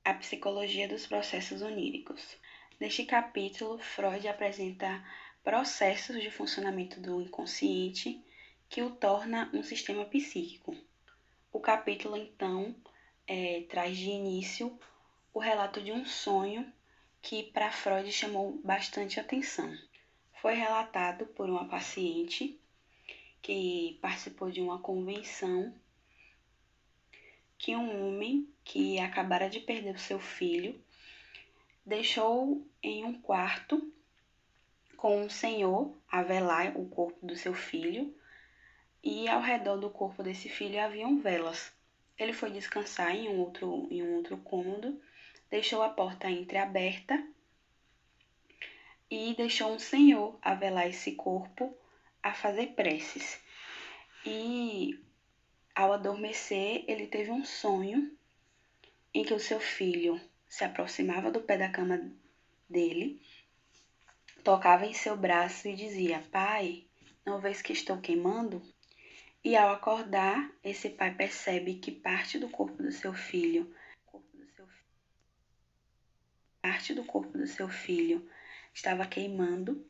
A psicologia dos processos oníricos. Neste capítulo, Freud apresenta processos de funcionamento do inconsciente que o torna um sistema psíquico. O capítulo, então, traz de início o relato de um sonho que para Freud chamou bastante atenção. Foi relatado por uma paciente que participou de uma convenção que um homem que acabara de perder o seu filho deixou em um quarto com um senhor a velar o corpo do seu filho e ao redor do corpo desse filho haviam velas. Ele foi descansar em um outro cômodo, deixou a porta entreaberta e deixou um senhor a velar esse corpo, a fazer preces. E ao adormecer, ele teve um sonho em que o seu filho se aproximava do pé da cama dele, tocava em seu braço e dizia: "Pai, não vês que estou queimando?" E ao acordar, esse pai percebe que parte do corpo do seu filho estava queimando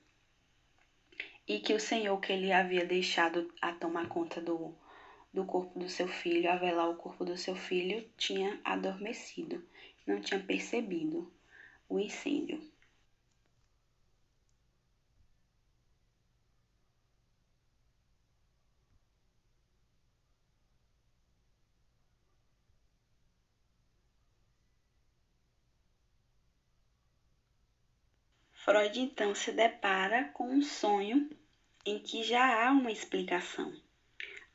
e que o senhor que ele havia deixado a tomar conta do corpo do seu filho, a velar o corpo do seu filho, tinha adormecido, não tinha percebido o incêndio. Freud então se depara com um sonho em que já há uma explicação.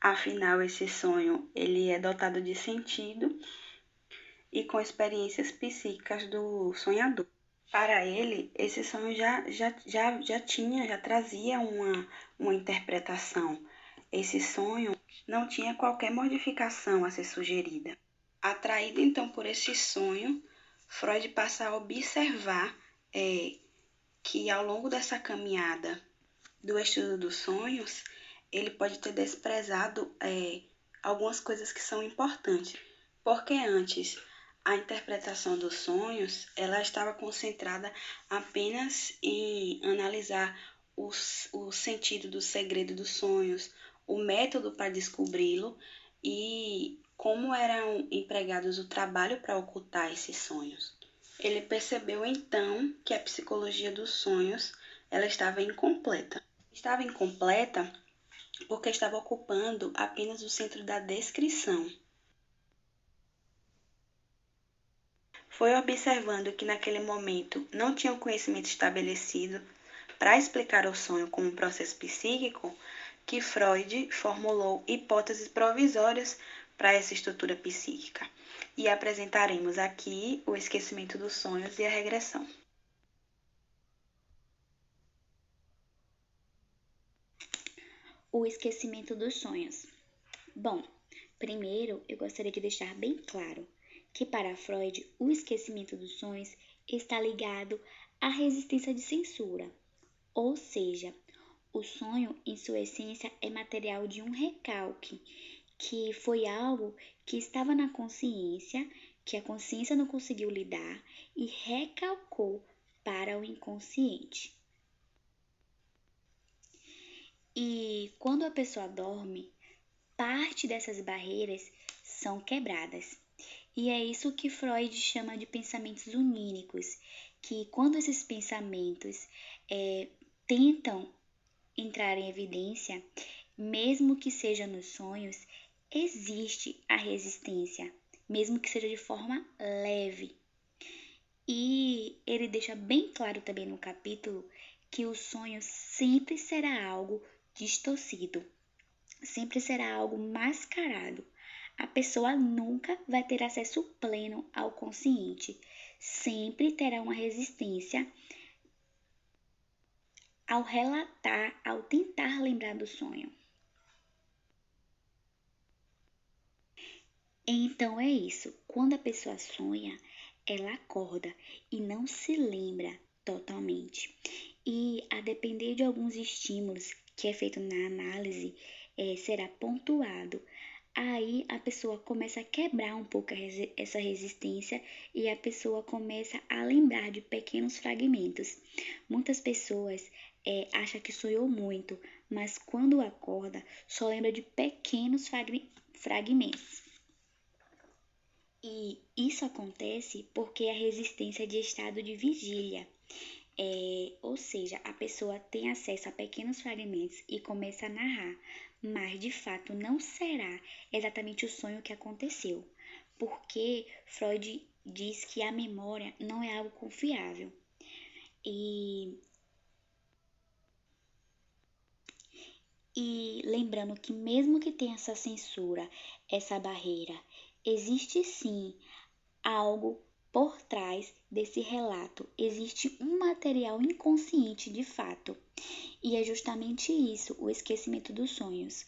Afinal, esse sonho ele é dotado de sentido e com experiências psíquicas do sonhador. Para ele, esse sonho já trazia uma interpretação. Esse sonho não tinha qualquer modificação a ser sugerida. Atraído então por esse sonho, Freud passa a observar que ao longo dessa caminhada do estudo dos sonhos, ele pode ter desprezado algumas coisas que são importantes. Porque antes a interpretação dos sonhos ela estava concentrada apenas em analisar o sentido do segredo dos sonhos, o método para descobri-lo e como eram empregados o trabalho para ocultar esses sonhos. Ele percebeu então que a psicologia dos sonhos ela estava incompleta. Estava incompleta porque estava ocupando apenas o centro da descrição. Foi observando que naquele momento não tinha um conhecimento estabelecido para explicar o sonho como um processo psíquico que Freud formulou hipóteses provisórias para essa estrutura psíquica. E apresentaremos aqui o esquecimento dos sonhos e a regressão. O esquecimento dos sonhos. Bom, primeiro eu gostaria de deixar bem claro que para Freud o esquecimento dos sonhos está ligado à resistência de censura, ou seja, o sonho em sua essência é material de um recalque, que foi algo que estava na consciência, que a consciência não conseguiu lidar e recalcou para o inconsciente. E quando a pessoa dorme, parte dessas barreiras são quebradas. E é isso que Freud chama de pensamentos oníricos, que quando esses pensamentos tentam entrar em evidência, mesmo que seja nos sonhos, existe a resistência, mesmo que seja de forma leve. E ele deixa bem claro também no capítulo que o sonho sempre será algo distorcido, sempre será algo mascarado. A pessoa nunca vai ter acesso pleno ao consciente, sempre terá uma resistência ao relatar, ao tentar lembrar do sonho. Então é isso, quando a pessoa sonha, ela acorda e não se lembra totalmente. E a depender de alguns estímulos que é feito na análise, será pontuado aí a pessoa começa a quebrar um pouco essa resistência e a pessoa começa a lembrar de pequenos fragmentos. Muitas pessoas acham que sonhou muito, mas quando acorda só lembra de pequenos fragmentos. E isso acontece porque a resistência de estado de vigília. Ou seja, a pessoa tem acesso a pequenos fragmentos e começa a narrar, mas de fato não será exatamente o sonho que aconteceu, porque Freud diz que a memória não é algo confiável. E lembrando que mesmo que tenha essa censura, essa barreira, existe sim algo por trás desse relato. Existe um material inconsciente de fato. E é justamente isso, o esquecimento dos sonhos.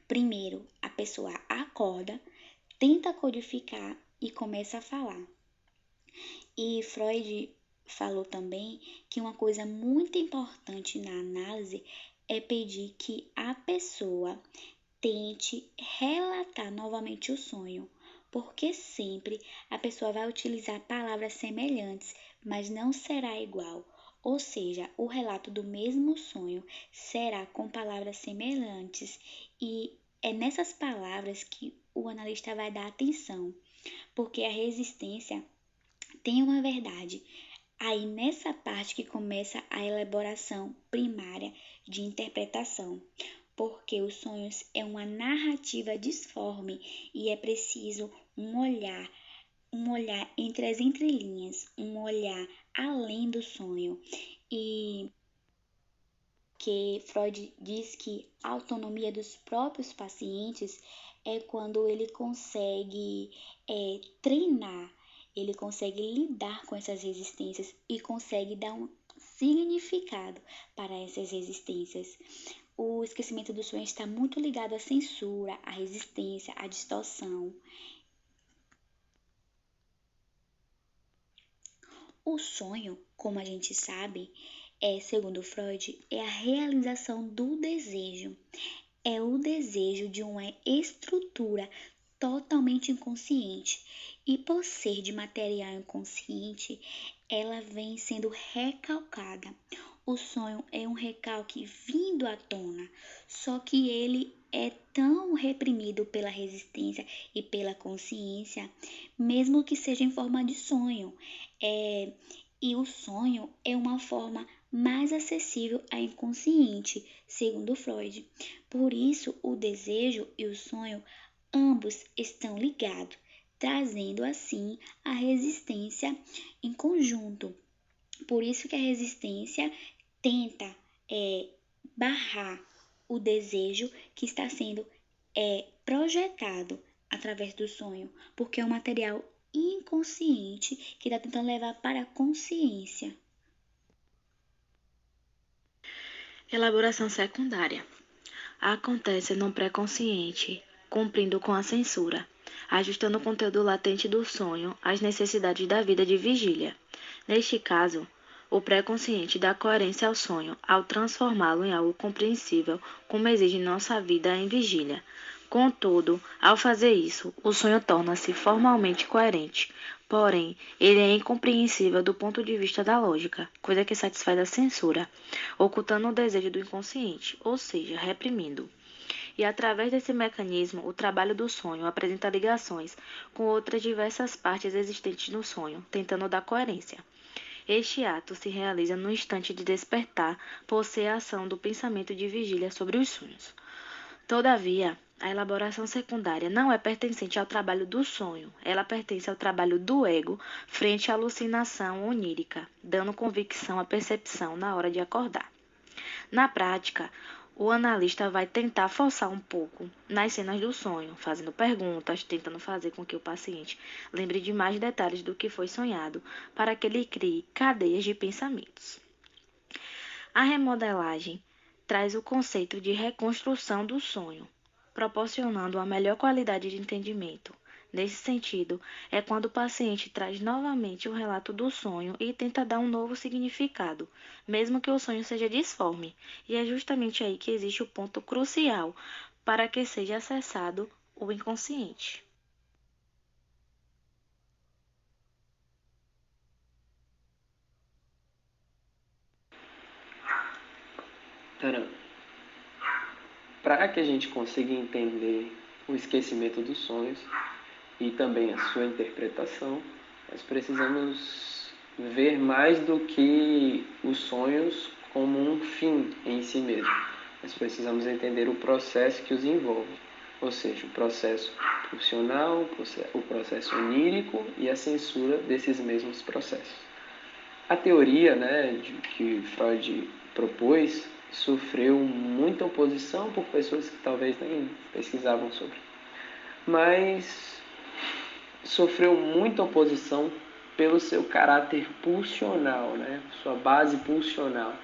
Primeiro, a pessoa acorda, tenta codificar e começa a falar. E Freud falou também que uma coisa muito importante na análise é pedir que a pessoa tente relatar novamente o sonho, porque sempre a pessoa vai utilizar palavras semelhantes, mas não será igual. Ou seja, o relato do mesmo sonho será com palavras semelhantes e é nessas palavras que o analista vai dar atenção, porque a resistência tem uma verdade. Aí nessa parte que começa a elaboração primária de interpretação, porque os sonhos é uma narrativa disforme e é preciso um olhar entre as entrelinhas, um olhar além do sonho. E que Freud diz que a autonomia dos próprios pacientes é quando ele consegue treinar, ele consegue lidar com essas resistências e consegue dar um significado para essas resistências. O esquecimento do sonho está muito ligado à censura, à resistência, à distorção. O sonho, como a gente sabe, segundo Freud, é a realização do desejo. É o desejo de uma estrutura totalmente inconsciente. E por ser de material inconsciente, ela vem sendo recalcada. O sonho é um recalque vindo à tona, só que ele é tão reprimido pela resistência e pela consciência, mesmo que seja em forma de sonho. E o sonho é uma forma mais acessível ao inconsciente, segundo Freud. Por isso, o desejo e o sonho, ambos estão ligados, trazendo assim a resistência em conjunto. Por isso que a resistência tenta barrar o desejo que está sendo projetado através do sonho, porque é um material inconsciente que está tentando levar para a consciência. Elaboração secundária. Acontece no pré-consciente, cumprindo com a censura, ajustando o conteúdo latente do sonho às necessidades da vida de vigília. Neste caso, o pré-consciente dá coerência ao sonho ao transformá-lo em algo compreensível, como exige nossa vida em vigília. Contudo, ao fazer isso, o sonho torna-se formalmente coerente, porém, ele é incompreensível do ponto de vista da lógica, coisa que satisfaz a censura, ocultando o desejo do inconsciente, ou seja, reprimindo. E através desse mecanismo, o trabalho do sonho apresenta ligações com outras diversas partes existentes no sonho, tentando dar coerência. Este ato se realiza no instante de despertar, por ser a ação do pensamento de vigília sobre os sonhos. Todavia, a elaboração secundária não é pertencente ao trabalho do sonho, ela pertence ao trabalho do ego frente à alucinação onírica, dando convicção à percepção na hora de acordar. Na prática, o analista vai tentar forçar um pouco nas cenas do sonho, fazendo perguntas, tentando fazer com que o paciente lembre de mais detalhes do que foi sonhado, para que ele crie cadeias de pensamentos. A remodelagem traz o conceito de reconstrução do sonho, proporcionando uma melhor qualidade de entendimento. Nesse sentido, é quando o paciente traz novamente o relato do sonho e tenta dar um novo significado, mesmo que o sonho seja disforme. E é justamente aí que existe o ponto crucial para que seja acessado o inconsciente. Para que a gente consiga entender o esquecimento dos sonhos e também a sua interpretação, nós precisamos ver mais do que os sonhos como um fim em si mesmo. Nós precisamos entender o processo que os envolve, ou seja, o processo pulsional, o processo onírico e a censura desses mesmos processos. A teoria, que Freud propôs sofreu muita oposição por pessoas que talvez nem pesquisavam sobre, mas sofreu muita oposição pelo seu caráter pulsional, sua base pulsional,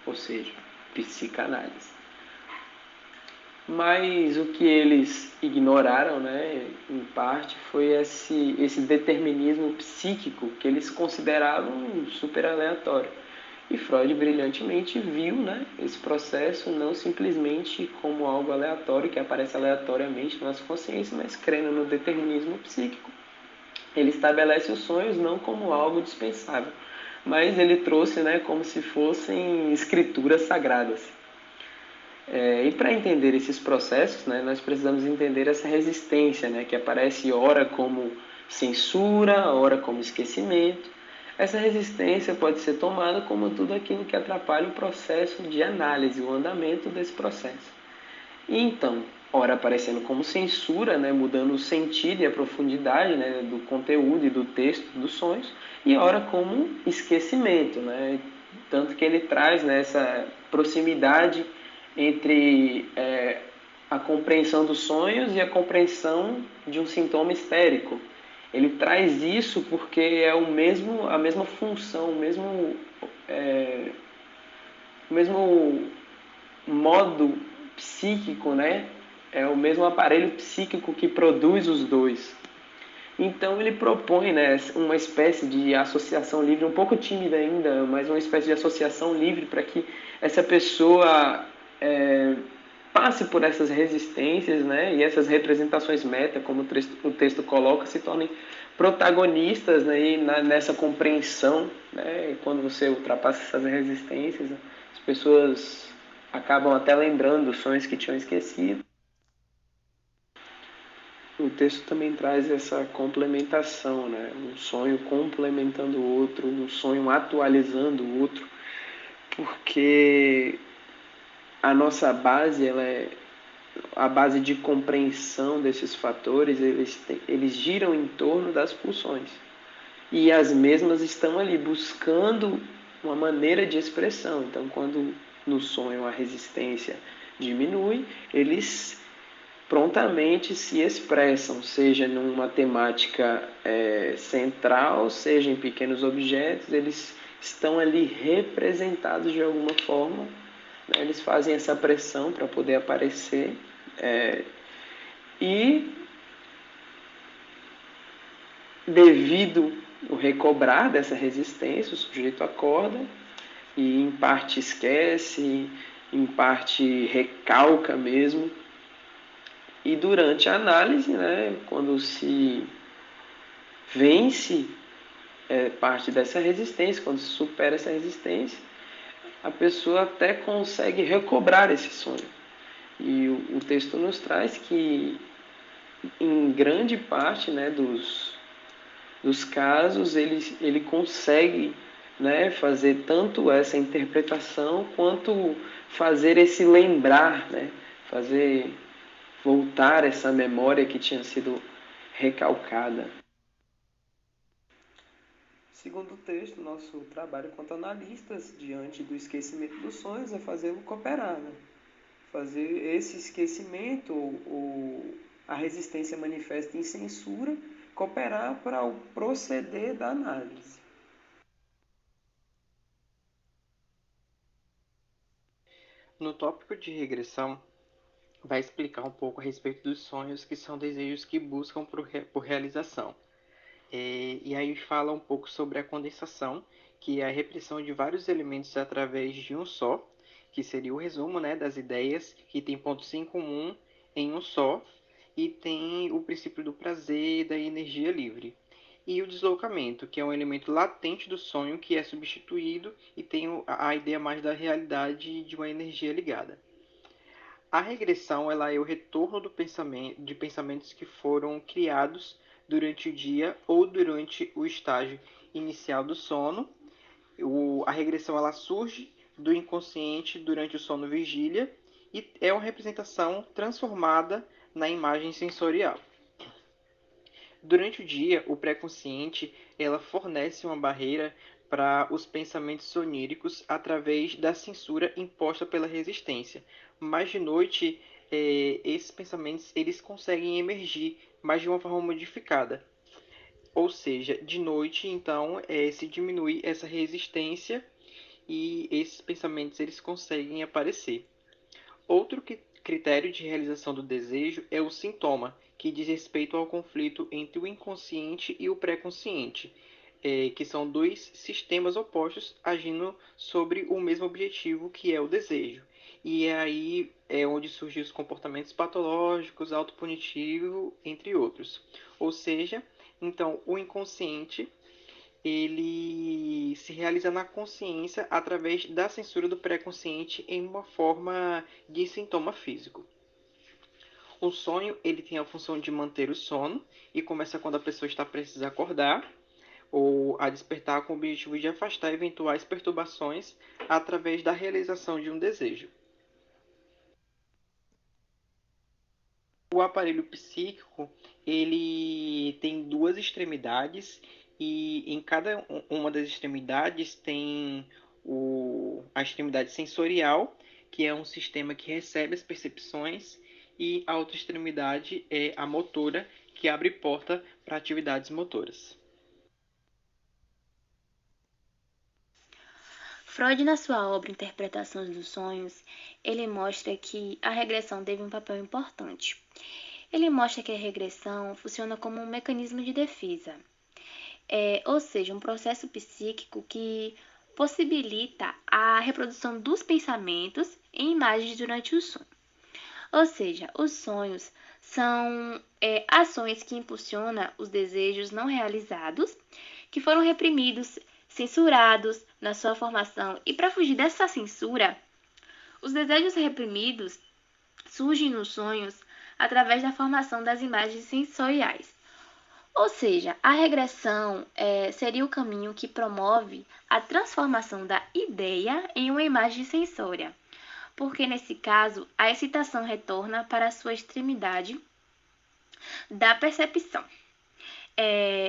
ou seja, psicanálise. Mas o que eles ignoraram, em parte, foi esse determinismo psíquico que eles consideravam super aleatório. E Freud brilhantemente viu esse processo não simplesmente como algo aleatório, que aparece aleatoriamente na nossa consciência, mas crendo no determinismo psíquico. Ele estabelece os sonhos não como algo dispensável, mas ele trouxe como se fossem escrituras sagradas. E para entender esses processos, nós precisamos entender essa resistência, que aparece ora como censura, ora como esquecimento. Essa resistência pode ser tomada como tudo aquilo que atrapalha o processo de análise, o andamento desse processo. E então, ora aparecendo como censura, mudando o sentido e a profundidade do conteúdo e do texto dos sonhos, e ora como esquecimento, tanto que ele traz essa proximidade entre a compreensão dos sonhos e a compreensão de um sintoma histérico. Ele traz isso porque é a mesma função, o mesmo modo psíquico, é o mesmo aparelho psíquico que produz os dois. Então ele propõe uma espécie de associação livre, um pouco tímida ainda, mas uma espécie de associação livre para que essa pessoa passe por essas resistências, e essas representações meta, como o texto coloca, se tornem protagonistas nessa compreensão. Quando você ultrapassa essas resistências, as pessoas acabam até lembrando os sonhos que tinham esquecido. O texto também traz essa complementação, um sonho complementando o outro, um sonho atualizando o outro, porque a nossa base, ela é a base de compreensão desses fatores, eles giram em torno das pulsões. E as mesmas estão ali buscando uma maneira de expressão. Então, quando no sonho a resistência diminui, eles prontamente se expressam, seja numa temática central, seja em pequenos objetos, eles estão ali representados de alguma forma, eles fazem essa pressão para poder aparecer, e devido ao recobrar dessa resistência, o sujeito acorda e em parte esquece, em parte recalca mesmo. E durante a análise, quando se vence parte dessa resistência, quando se supera essa resistência, a pessoa até consegue recobrar esse sonho. E o texto nos traz que, em grande parte dos casos, ele consegue fazer tanto essa interpretação quanto fazer esse lembrar, fazer voltar essa memória que tinha sido recalcada. Segundo o texto, nosso trabalho quanto analistas diante do esquecimento dos sonhos é fazê-lo cooperar, fazer esse esquecimento ou a resistência manifesta em censura cooperar para o proceder da análise. No tópico de regressão, vai explicar um pouco a respeito dos sonhos, que são desejos que buscam por realização. E aí fala um pouco sobre a condensação, que é a repressão de vários elementos através de um só, que seria o resumo, né, das ideias, que tem pontos em comum em um só, e tem o princípio do prazer e da energia livre. E o deslocamento, que é um elemento latente do sonho que é substituído e tem a ideia mais da realidade de uma energia ligada. A regressão ela é o retorno de pensamentos que foram criados durante o dia ou durante o estágio inicial do sono. A regressão ela surge do inconsciente durante o sono vigília e é uma representação transformada na imagem sensorial. Durante o dia, o pré-consciente ela fornece uma barreira para os pensamentos oníricos através da censura imposta pela resistência. Mas de noite, esses pensamentos eles conseguem emergir, mas de uma forma modificada. Ou seja, de noite, então, se diminui essa resistência e esses pensamentos eles conseguem aparecer. Outro critério de realização do desejo é o sintoma, que diz respeito ao conflito entre o inconsciente e o pré-consciente, que são dois sistemas opostos agindo sobre o mesmo objetivo, que é o desejo. E aí é onde surgem os comportamentos patológicos, autopunitivo, entre outros. Ou seja, então o inconsciente ele se realiza na consciência através da censura do pré-consciente em uma forma de sintoma físico. O sonho ele tem a função de manter o sono e começa quando a pessoa está prestes a acordar ou a despertar com o objetivo de afastar eventuais perturbações através da realização de um desejo. O aparelho psíquico ele tem duas extremidades e em cada uma das extremidades tem a extremidade sensorial, que é um sistema que recebe as percepções, e a outra extremidade é a motora, que abre porta para atividades motoras. Freud, na sua obra Interpretações dos Sonhos, ele mostra que a regressão teve um papel importante. Ele mostra que a regressão funciona como um mecanismo de defesa, ou seja, um processo psíquico que possibilita a reprodução dos pensamentos em imagens durante o sono. Ou seja, os sonhos são ações que impulsionam os desejos não realizados, que foram reprimidos, censurados na sua formação. E para fugir dessa censura, os desejos reprimidos surgem nos sonhos através da formação das imagens sensoriais. Ou seja, a regressão seria o caminho que promove a transformação da ideia em uma imagem sensória, porque nesse caso a excitação retorna para a sua extremidade da percepção.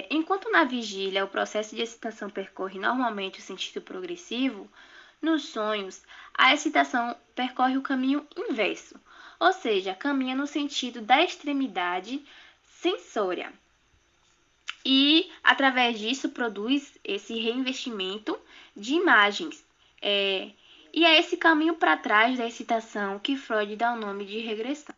Enquanto na vigília o processo de excitação percorre normalmente o sentido progressivo, nos sonhos a excitação percorre o caminho inverso, ou seja, caminha no sentido da extremidade sensória. E, através disso, produz esse reinvestimento de imagens. E é esse caminho para trás da excitação que Freud dá o nome de regressão.